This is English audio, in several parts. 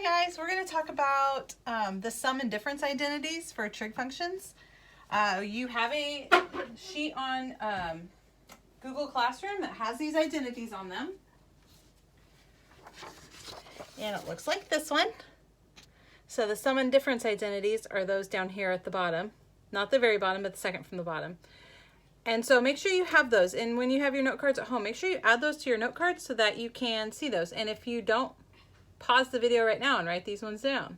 guys, we're going to talk about the sum and difference identities for trig functions. You have a sheet on Google Classroom that has these identities on them. And it looks like this one. So the sum and difference identities are those down here at the bottom. Not the very bottom, but the second from the bottom. And so make sure you have those. And when you have your note cards at home, make sure you add those to your note cards so that you can see those. And if you don't, pause the video right now and write these ones down.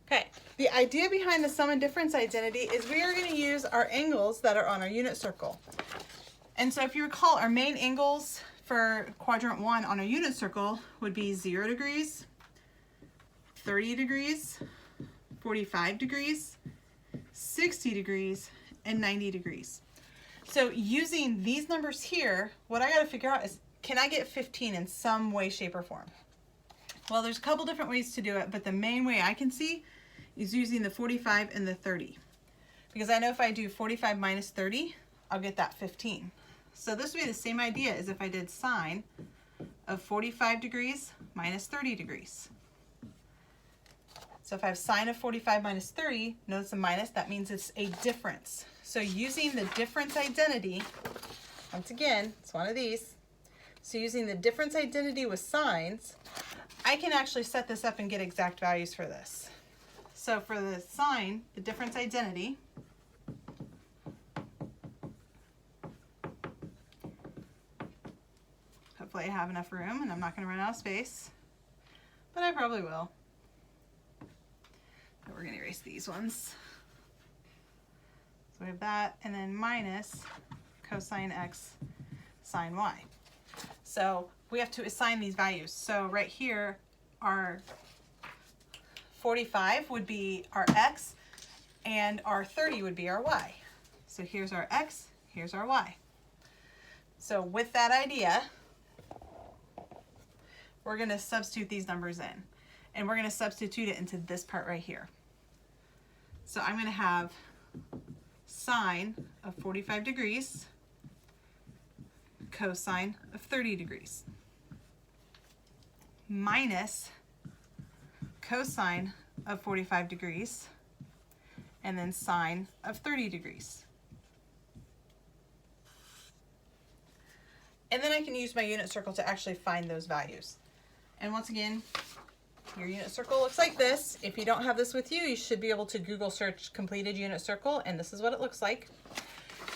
Okay, the idea behind the sum and difference identity is we are going to use our angles that are on our unit circle. And so if you recall, our main angles for quadrant 1 on a unit circle would be 0 degrees, 30 degrees, 45 degrees, 60 degrees, and 90 degrees. So using these numbers here, what I got to figure out is, can I get 15 in some way, shape, or form? Well, there's a couple different ways to do it, but the main way I can see is using the 45 and the 30. Because I know if I do 45 minus 30, I'll get that 15. So this would be the same idea as if I did sine of 45 degrees minus 30 degrees. So if I have sine of 45 minus 30, notice the minus, that means it's a difference. So using the difference identity, once again, it's one of these. So using the difference identity with signs, I can actually set this up and get exact values for this. So for the sign, the difference identity, hopefully I have enough room and I'm not going to run out of space, but I probably will. So we're going to erase these ones. So we have that, and then minus cosine x sine y. So we have to assign these values. So right here, our 45 would be our x, and our 30 would be our y. So here's our x, here's our y. So with that idea, we're going to substitute these numbers in. And we're going to substitute it into this part right here. So I'm going to have sine of 45 degrees cosine of 30 degrees minus cosine of 45 degrees and then sine of 30 degrees. And then I can use my unit circle to actually find those values. And once again, your unit circle looks like this. If you don't have this with you, you should be able to Google search completed unit circle, and this is what it looks like.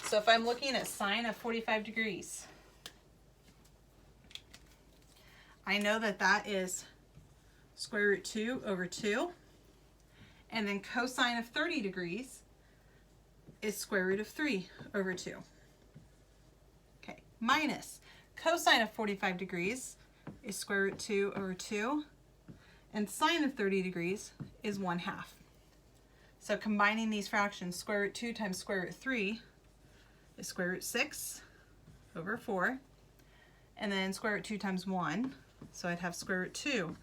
So if I'm looking at sine of 45 degrees, I know that that is square root 2 over 2. And then cosine of 30 degrees is square root of 3 over 2. Okay, minus cosine of 45 degrees is square root 2 over 2. And sine of 30 degrees is 1/2. So combining these fractions, square root 2 times square root 3 is square root 6 over 4. And then square root 2 times 1, so I'd have square root 2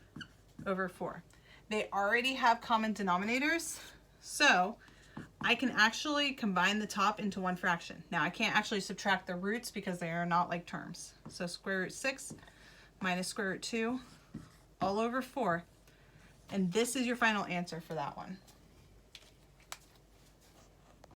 over 4. They already have common denominators, so I can actually combine the top into one fraction. Now I can't actually subtract the roots because they are not like terms. So square root 6 minus square root 2 all over 4. And this is your final answer for that one.